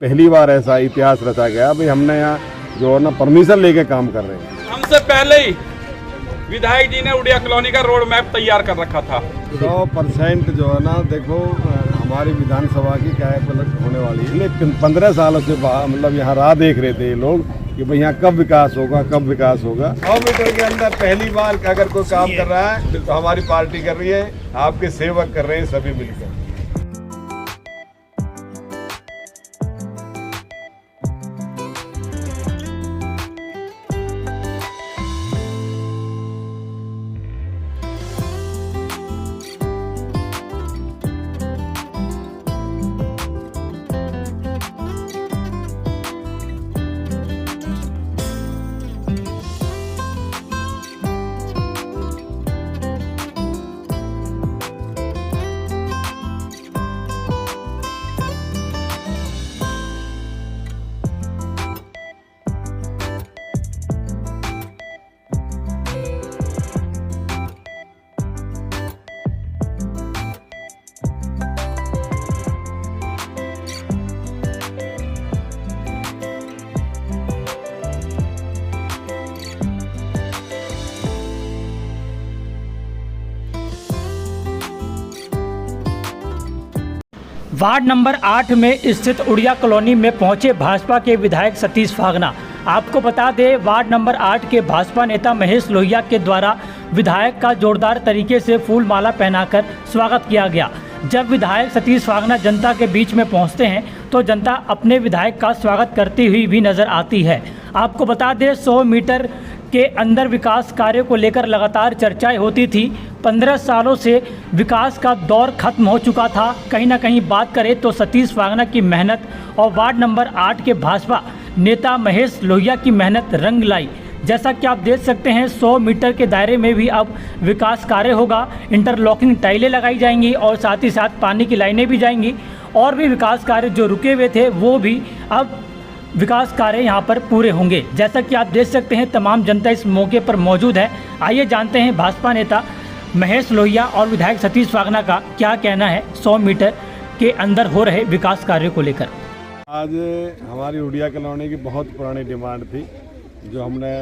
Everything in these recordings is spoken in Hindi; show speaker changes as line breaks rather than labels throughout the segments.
पहली बार ऐसा इतिहास रचा गया भाई हमने यहाँ जो है ना परमिशन लेके काम कर रहे हैं।
हमसे पहले ही विधायक जी ने उड़िया कॉलोनी का रोड मैप तैयार कर रखा था।
100% जो है ना देखो हमारी विधानसभा की क्या है पलट होने वाली है। 15 सालों से मतलब यहाँ राह देख रहे थे ये लोग कि भाई यहाँ कब विकास होगा, कब विकास होगा। 100 मीटर के अंदर पहली बार अगर कोई काम कर रहा है तो हमारी पार्टी कर रही है, आपके सेवक कर रहे हैं सभी मिलकर।
वार्ड नंबर 8 में स्थित उड़िया कॉलोनी में पहुंचे भाजपा के विधायक सतीश फागना। आपको बता दें, वार्ड नंबर 8 के भाजपा नेता महेश लोहिया के द्वारा विधायक का जोरदार तरीके से फूल माला पहनाकर स्वागत किया गया। जब विधायक सतीश फागना जनता के बीच में पहुंचते हैं तो जनता अपने विधायक का स्वागत करती हुई भी नजर आती है। आपको बता दें, 100 मीटर के अंदर विकास कार्यों को लेकर लगातार चर्चाएं होती थी। 15 सालों से विकास का दौर खत्म हो चुका था। कहीं ना कहीं बात करें तो सतीश फागना की मेहनत और वार्ड नंबर 8 के भाजपा नेता महेश लोहिया की मेहनत रंग लाई। जैसा कि आप देख सकते हैं, 100 मीटर के दायरे में भी अब विकास कार्य होगा। इंटरलॉकिंग टाइलें लगाई जाएंगी और साथ ही साथ पानी की लाइनें भी जाएंगी। और भी विकास कार्य जो रुके हुए थे वो भी अब विकास कार्य यहाँ पर पूरे होंगे। जैसा कि आप देख सकते हैं, तमाम जनता इस मौके पर मौजूद है। आइए जानते हैं भाजपा नेता महेश लोहिया और विधायक सतीश फागना का क्या कहना है 100 मीटर के अंदर हो रहे विकास कार्यों को लेकर।
आज हमारी उड़िया कॉलोनी की बहुत पुरानी डिमांड थी, जो हमने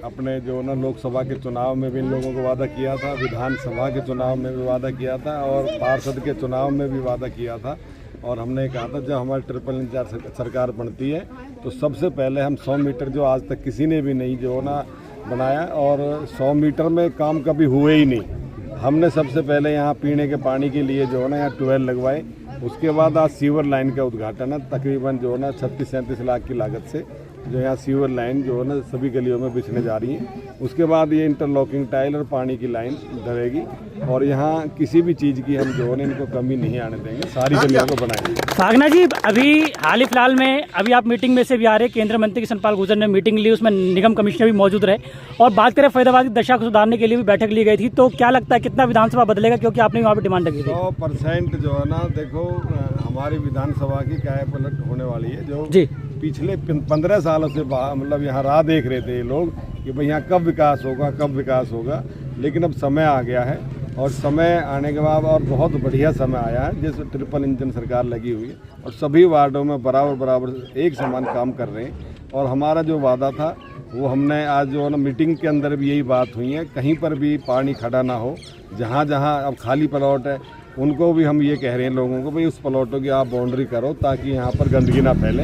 अपने जो ना लोकसभा के चुनाव में भी इन लोगों को वादा किया था, विधानसभा के चुनाव में भी वादा किया था और पार्षद के चुनाव में भी वादा किया था। और हमने कहा था जब हमारी ट्रिपल इंचार्ज सरकार बनती है तो सबसे पहले हम 100 मीटर जो आज तक किसी ने भी नहीं जो ना बनाया, और 100 मीटर में काम कभी हुए ही नहीं। हमने सबसे पहले यहाँ पीने के पानी के लिए जो है ना यहाँ ट्यूबवेल लगवाए। उसके बाद आज सीवर लाइन का उद्घाटन है, तकरीबन जो है ना 36-37 लाख की लागत से जो यहाँ सीवर लाइन जो है ना सभी गलियों में बिछने जा रही है। उसके बाद ये इंटरलॉकिंग टाइल और पानी की लाइन डलेगी और यहाँ किसी भी चीज़ की हम जो है इनको कमी नहीं आने देंगे, सारी गलियों को बनाएंगे।
फागना जी, अभी हाल ही फिलहाल में अभी आप मीटिंग में से भी आ रहे, केंद्रीय मंत्री किशन पाल गुर्जर ने मीटिंग ली, उसमें निगम कमिश्नर भी मौजूद रहे। और बात करें फरीदाबाद की दशा को सुधारने के लिए भी बैठक ली गई थी, तो क्या लगता है कितना विधानसभा बदलेगा, क्योंकि आपने वहाँ पर डिमांड रखी थी?
100% जो है ना देखो हमारी विधानसभा की क्या है पलट होने वाली है। जो
जी
पिछले 15 सालों से मतलब यहाँ राह देख रहे थे ये लोग कि भाई यहाँ कब विकास होगा, कब विकास होगा। लेकिन अब समय आ गया है और समय आने के बाद और बहुत बढ़िया समय आया है, जैसे ट्रिपल इंजन सरकार लगी हुई है और सभी वार्डों में बराबर एक समान काम कर रहे हैं। और हमारा जो वादा था वो हमने आज जो है ना मीटिंग के अंदर भी यही बात हुई है, कहीं पर भी पानी खड़ा ना हो। जहाँ जहाँ अब खाली प्लॉट है उनको भी हम ये कह रहे हैं लोगों को भाई उस प्लॉटों की आप बाउंड्री करो ताकि यहाँ पर गंदगी ना फैले।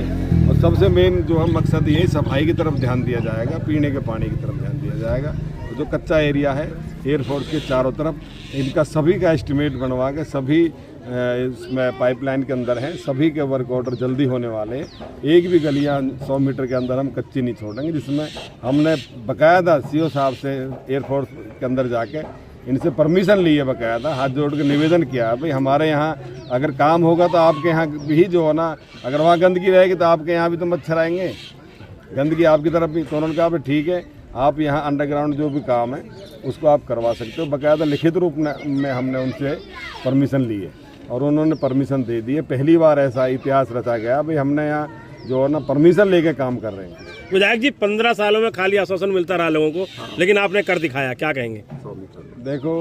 और सबसे मेन जो हम मकसद यही सफाई की तरफ ध्यान दिया जाएगा, पीने के पानी की तरफ ध्यान दिया जाएगा। जो कच्चा एरिया है एयरफोर्स के चारों तरफ, इनका सभी का एस्टिमेट बनवा के सभी इसमें पाइपलाइन के अंदर हैं, सभी के वर्क ऑर्डर जल्दी होने वाले हैं। एक भी गलियां 100 मीटर के अंदर हम कच्ची नहीं छोड़ेंगे, जिसमें हमने बाकायदा सीओ साहब से एयरफोर्स के अंदर जाके इनसे परमिशन ली है, बाकायदा हाथ जोड़ के निवेदन किया है भाई हमारे यहाँ अगर काम होगा तो आपके यहाँ भी जो है ना, अगर वहाँ गंदगी रहेगी तो आपके यहाँ भी तो मच्छर आएंगे, गंदगी आपकी तरफ भी। तो उन्होंने कहा भाई ठीक है, आप यहाँ अंडरग्राउंड जो भी काम है उसको आप करवा सकते हो। बाकायदा लिखित रूप में हमने उनसे परमिशन ली है और उन्होंने परमिशन दे दी है। पहली बार ऐसा इतिहास रचा गया भाई हमने यहाँ जो है ना परमिशन लेके काम कर रहे हैं।
विधायक जी, 15 सालों में खाली आश्वासन मिलता रहा लोगों को, लेकिन आपने कर दिखाया, क्या कहेंगे?
देखो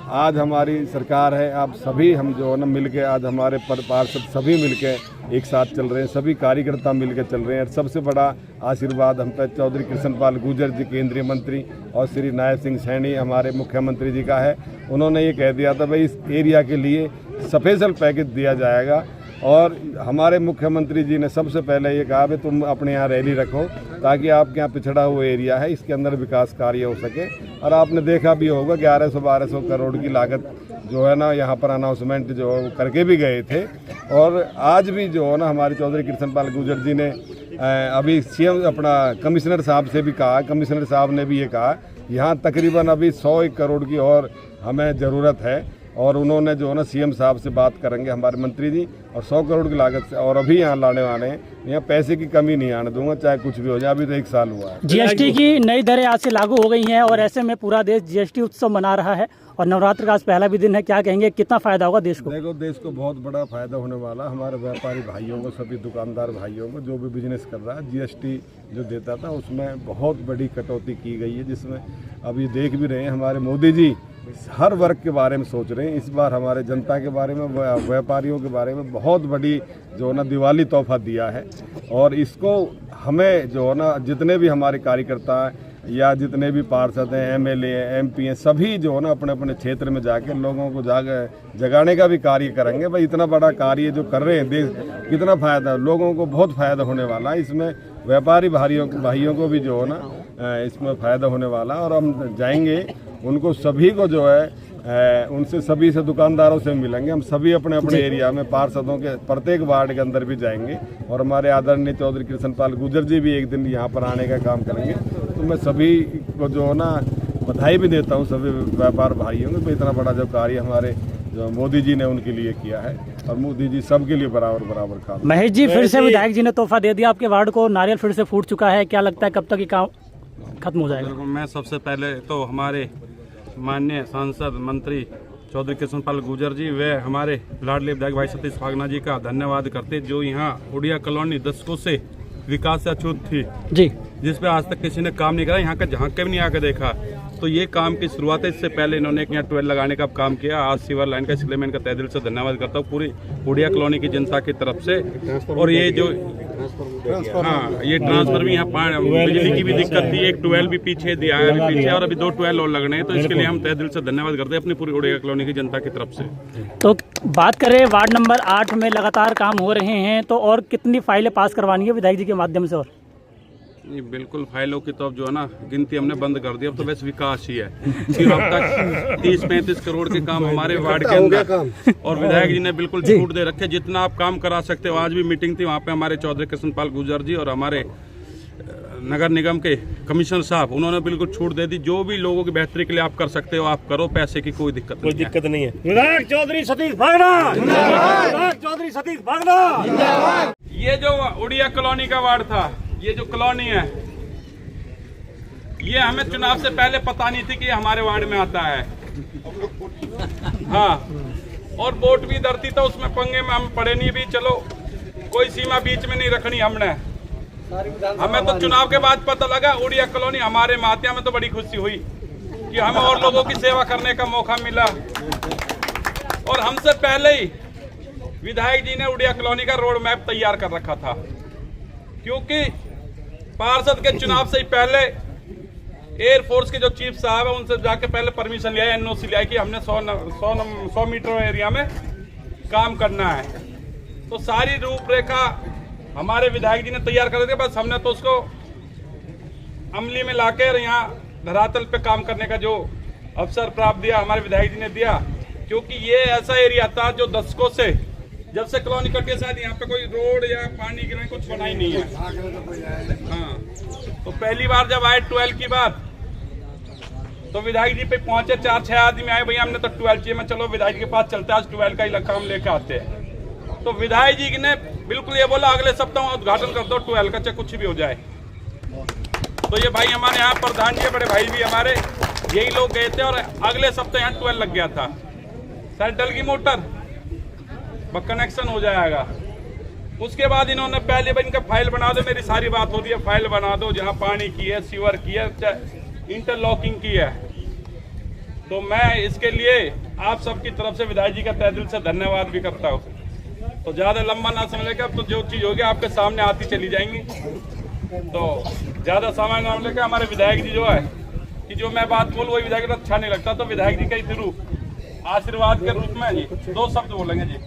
आज हमारी सरकार है, आप सभी हम जो है ना मिल के आज हमारे पार्षद सभी मिल के एक साथ चल रहे हैं, सभी कार्यकर्ता मिल के चल रहे हैं। और सबसे बड़ा आशीर्वाद हम पे चौधरी कृष्णपाल गुर्जर जी केंद्रीय मंत्री और श्री नायब सिंह सैनी हमारे मुख्यमंत्री जी का है। उन्होंने ये कह दिया था भाई इस एरिया के लिए स्पेशल पैकेज दिया जाएगा। और हमारे मुख्यमंत्री जी ने सबसे पहले ये कहा कि तुम अपने यहाँ रैली रखो ताकि आपके यहाँ पिछड़ा हुआ एरिया है, इसके अंदर विकास कार्य हो सके। और आपने देखा भी होगा 1100-1200 करोड़ की लागत जो है ना यहाँ पर अनाउंसमेंट जो करके भी गए थे। और आज भी जो है ना हमारे चौधरी कृष्णपाल गुर्जर जी ने अभी सीएम अपना कमिश्नर साहब से भी कहा, कमिश्नर साहब ने भी ये कहा यहाँ तकरीबन अभी 101 करोड़ की और हमें ज़रूरत है। और उन्होंने जो है ना सीएम साहब से बात करेंगे हमारे मंत्री जी और 100 करोड़ की लागत से और अभी यहाँ लाने वाले हैं। यहाँ पैसे की कमी नहीं आने दूंगा चाहे कुछ भी हो जाए। अभी तो 1 साल हुआ है।
जीएसटी की नई दरें आज से लागू हो गई हैं और ऐसे में पूरा देश जीएसटी उत्सव मना रहा है और नवरात्र का आज पहला भी दिन है। क्या कहेंगे, कितना फायदा होगा देश को?
देखो देश को बहुत बड़ा फायदा होने वाला, हमारे व्यापारी भाइयों को, सभी दुकानदार भाइयों को, जो भी बिजनेस कर रहा है जीएसटी जो देता था उसमें बहुत बड़ी कटौती की गई है, जिसमें अभी देख भी रहे हैं हमारे मोदी जी हर वर्ग के बारे में सोच रहे हैं। इस बार हमारे जनता के बारे में, व्यापारियों के बारे में बहुत बड़ी जो है ना दिवाली तोहफा दिया है। और इसको हमें जो है ना जितने भी हमारे कार्यकर्ता या जितने भी पार्षद हैं, एमएलए हैं, एमपी हैं, सभी जो है ना अपने अपने क्षेत्र में जाके लोगों को जगाने का भी कार्य करेंगे। भाई इतना बड़ा कार्य जो कर रहे हैं, देश कितना फ़ायदा, लोगों को बहुत फ़ायदा होने वाला है इसमें। व्यापारी भाइयों को भी जो है ना इसमें फ़ायदा होने वाला। और हम जाएंगे उनको सभी को जो है उनसे सभी से दुकानदारों से मिलेंगे। हम सभी अपने अपने एरिया में पार्षदों के प्रत्येक वार्ड के अंदर भी जाएंगे और हमारे आदरणीय चौधरी कृष्णपाल गुर्जर जी भी एक दिन यहाँ पर आने का काम करेंगे। तो मैं सभी को जो है ना बधाई भी देता हूँ, सभी व्यापार भाइयों को। तो इतना बड़ा जो कार्य हमारे जो मोदी जी ने उनके लिए किया है और मोदी जी सबके लिए बराबर काम।
महेश जी, फिर से विधायक जी ने तोहफा दे दिया आपके वार्ड को, नारियल फिर से फूट चुका है। क्या लगता है कब तक ये काम खत्म हो जाएगा?
मैं सबसे पहले तो हमारे माननीय सांसद मंत्री चौधरी कृष्णपाल गुर्जर जी वे हमारे लाडले विधायक भाई सतीश फागना जी का धन्यवाद करते, जो यहाँ उड़िया कॉलोनी दशकों से विकास से अछूत थी
जी,
जिस पे आज तक किसी ने काम नहीं करा, यहाँ का झांक के भी नहीं आके देखा। तो ये काम की शुरुआत है। इससे पहले इन्होंने एक यहाँ ट्वेल लगाने का काम किया। आज सीवर लाइन का, इसलिए मैं इनका तहे दिल से धन्यवाद करता हूँ पूरी उड़िया कॉलोनी की जनता की तरफ से। और ये जो हाँ ये ट्रांसफर भी यहाँ बिजली की भी दिक्कत थी, एक ट्वेल भी पीछे दिया है अभी पीछे, और अभी 2 ट्वेल और लगने हैं। तो इसके लिए हम तहे दिल से धन्यवाद करते हैं अपनी पूरी उड़िया कॉलोनी की जनता की तरफ से।
तो बात करें वार्ड नंबर 8 में लगातार काम हो रहे हैं, तो और कितनी फाइलें पास करवानी है विधायक जी के माध्यम से? और
नहीं, बिल्कुल फाइलों की तो अब जो है ना गिनती हमने बंद कर दी। अब तो बस विकास ही है। सिर्फ अब तक 30-35 करोड़ के काम हमारे वार्ड के अंदर, और विधायक जी ने बिल्कुल छूट दे रखे, जितना आप काम करा सकते हो। आज भी मीटिंग थी, वहाँ पे हमारे चौधरी कृष्णपाल गुर्जर जी और हमारे नगर निगम के कमिश्नर साहब, उन्होंने बिल्कुल छूट दे दी। जो भी लोगों की बेहतरी के लिए आप कर सकते हो आप करो, पैसे की कोई दिक्कत नहीं है।
विधायक चौधरी सतीश फागना, विधायक चौधरी सतीश फागना।
ये जो उड़िया कॉलोनी का वार्ड था, ये जो कॉलोनी है, ये हमें चुनाव से पहले पता नहीं थी कि ये हमारे वार्ड में आता है। हाँ, और वोट भी इधर थी, तो उसमें पंगे में हम पड़े नहीं भी। चलो कोई सीमा बीच में नहीं रखनी हमने। हमें तो चुनाव के बाद पता लगा उड़िया कॉलोनी हमारे में आती है। हमें तो बड़ी खुशी हुई कि हमें और लोगों की सेवा करने का मौका मिला। और हमसे पहले ही विधायक जी ने उड़िया कॉलोनी का रोड मैप तैयार कर रखा था, क्योंकि पार्षद के चुनाव से ही पहले एयरफोर्स के जो चीफ साहब है उनसे जाके पहले परमिशन लिया, एनओसी लिया कि हमने 100 मीटर एरिया में काम करना है। तो सारी रूपरेखा हमारे विधायक जी ने तैयार कर दी, बस हमने तो उसको अमली में लाकर यहाँ धरातल पे काम करने का जो अवसर प्राप्त दिया हमारे विधायक जी ने दिया। क्योंकि ये ऐसा एरिया था जो दशकों से, जब से कॉलोनी कटी है, शायद यहाँ पे कोई रोड या पानी की कुछ बना ही नहीं है। हाँ, तो पहली बार जब आए 12 की बात, तो विधायक जी पे पहुंचे, 4-6 आदमी आए, भैया हमने तो 12 चाहिए। मैं चलो विधायक जी के पास चलते हैं, आज 12 का ही काम लेके आते हैं। तो विधायक जी ने बिल्कुल ये बोला अगले सप्ताह उद्घाटन कर दो 12 का, चाहे कुछ भी हो जाए। तो ये भाई हमारे यहाँ प्रधान जी, बड़े भाई भी हमारे, यही लोग गए थे और अगले सप्ताह यहाँ 12 लग गया था। शायद डल की मोटर कनेक्शन हो जाएगा। उसके बाद इन्होंने पहले भाई इनका फाइल बना दो, मेरी सारी बात होती है, फाइल बना दो जहाँ पानी की है, सीवर की है, इंटरलॉकिंग की है। तो मैं इसके लिए आप सबकी तरफ से विधायक जी का तहे दिल से धन्यवाद भी करता हूँ। तो ज़्यादा लंबा ना समझ लेकर, अब तो जो चीज़ होगी आपके सामने आती चली जाएंगी, तो ज़्यादा समय ना लेकर हमारे विधायक जी जो है कि जो मैं बात बोलूँ वही विधायक को अच्छा नहीं लगता, तो विधायक जी के थ्रू आशीर्वाद के रूप में जी 2 शब्द बोलेंगे जी।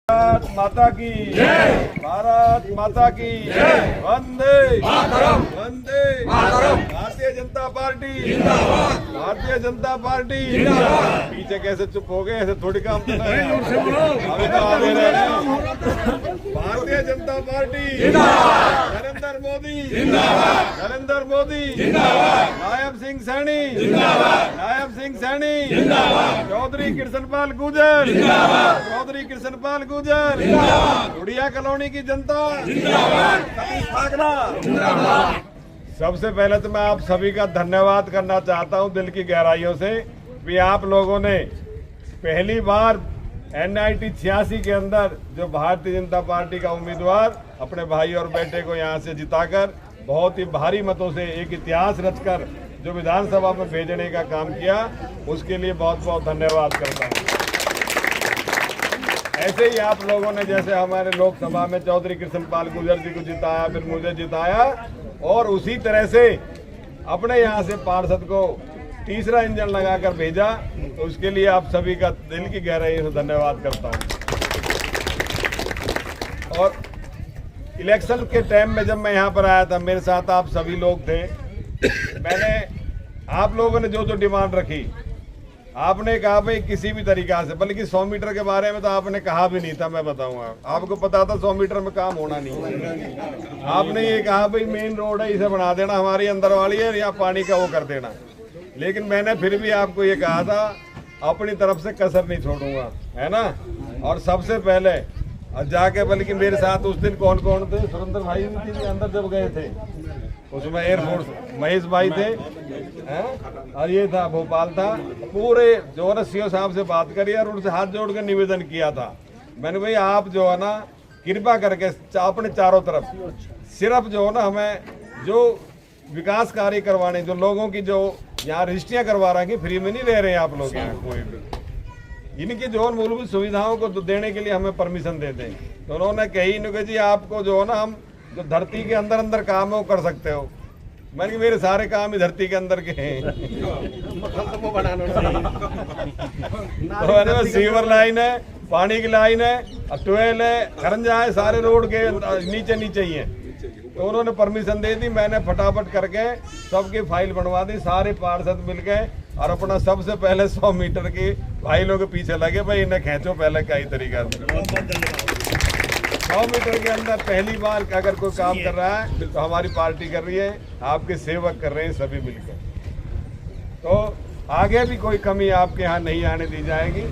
भारत माता की जय, भारत माता की जय, वंदे मातरम, वंदे मातरम, भारतीय जनता पार्टी जिंदाबाद, भारतीय जनता पार्टी जिंदाबाद। पीछे कैसे चुप हो गए, ऐसे थोड़ी काम तो नहीं है, अभी तो आगे रहे हैं। भारतीय जनता पार्टी जिंदाबाद, नरेंद्र मोदी जिंदाबाद, नरेंद्र मोदी जिंदाबाद, नायब सिंह सैनी जिंदाबाद, नायब सिंह सैनी जिंदाबाद, चौधरी कृष्णपाल गुर्जर जिंदाबाद, चौधरी कृष्णपाल गुर्जर, उड़िया कॉलोनी की जनता जिंदाबाद, सतीश फागना जिंदाबाद। सबसे पहले तो मैं आप सभी का धन्यवाद करना चाहता हूं दिल की गहराइयों से कि आप लोगों ने पहली बार NIT 86 के अंदर जो भारतीय जनता पार्टी का उम्मीदवार अपने भाई और बेटे को यहां से जिताकर बहुत ही भारी मतों से एक इतिहास रचकर जो विधानसभा में भेजने का काम किया, उसके लिए बहुत बहुत धन्यवाद करता हूं। ऐसे ही आप लोगों ने जैसे हमारे लोकसभा में चौधरी कृष्णपाल गुर्जर जी को जिताया, फिर मुझे जिताया, और उसी तरह से अपने यहाँ से पार्षद को तीसरा इंजन लगाकर भेजा, तो उसके लिए आप सभी का दिल की गहराई से धन्यवाद करता हूँ। और इलेक्शन के टाइम में जब मैं यहाँ पर आया था, मेरे साथ आप सभी लोग थे, मैंने आप लोगों ने जो जो डिमांड रखी, आपने कहा भाई किसी भी तरीका से, बल्कि 100 मीटर के बारे में तो आपने कहा भी नहीं था, मैं बताऊंगा आपको पता था 100 मीटर में काम होना नहीं। आपने ये कहा भाई मेन रोड है, इसे बना देना, हमारी अंदर वाली है, या पानी का वो कर देना। लेकिन मैंने फिर भी आपको ये कहा था अपनी तरफ से कसर नहीं छोड़ूंगा, है ना। और सबसे पहले जाके, बल्कि मेरे साथ उस दिन कौन कौन थे, सुरेंद्र भाई भी थे अंदर जब गए थे, उसमें एयरफोर्स महेश भाई थे, हैं? और ये था भोपाल था, पूरे जो है ना सीओ साहब से बात करी और उनसे हाथ जोड़ कर निवेदन किया था। मैंने भाई आप जो है ना कृपा करके अपने चारों तरफ सिर्फ जो है ना हमें जो विकास कार्य करवाने, जो लोगों की जो यहाँ रजिस्ट्रियाँ करवा रहे हैं, फ्री में नहीं रह रहे हैं आप लोग यहाँ कोई भी, इनकी जो मूलभूत सुविधाओं को देने के लिए हमें परमिशन देते हैं। तो उन्होंने कही कि जी आपको जो है ना हम जो धरती के अंदर अंदर काम है वो कर सकते हो। मैंने कि मेरे सारे काम ही धरती के अंदर के हैं। तो सीवर लाइन है, पानी की लाइन है, ट्वेल है, खरंजा है, सारे रोड के नीचे नीचे ही है। तो उन्होंने परमिशन दे दी, मैंने फटाफट करके सबकी फाइल बनवा दी, सारे पार्षद मिल गए और अपना सबसे पहले 100 मीटर की भाई लोग के पीछे लगे, भाई इन्हें खींचो पहले कई तरीका से। 100 मीटर के अंदर पहली बार अगर कोई काम कर रहा है तो हमारी पार्टी कर रही है, आपके सेवक कर रहे हैं सभी मिलकर। तो आगे भी कोई कमी आपके यहाँ नहीं आने दी जाएगी।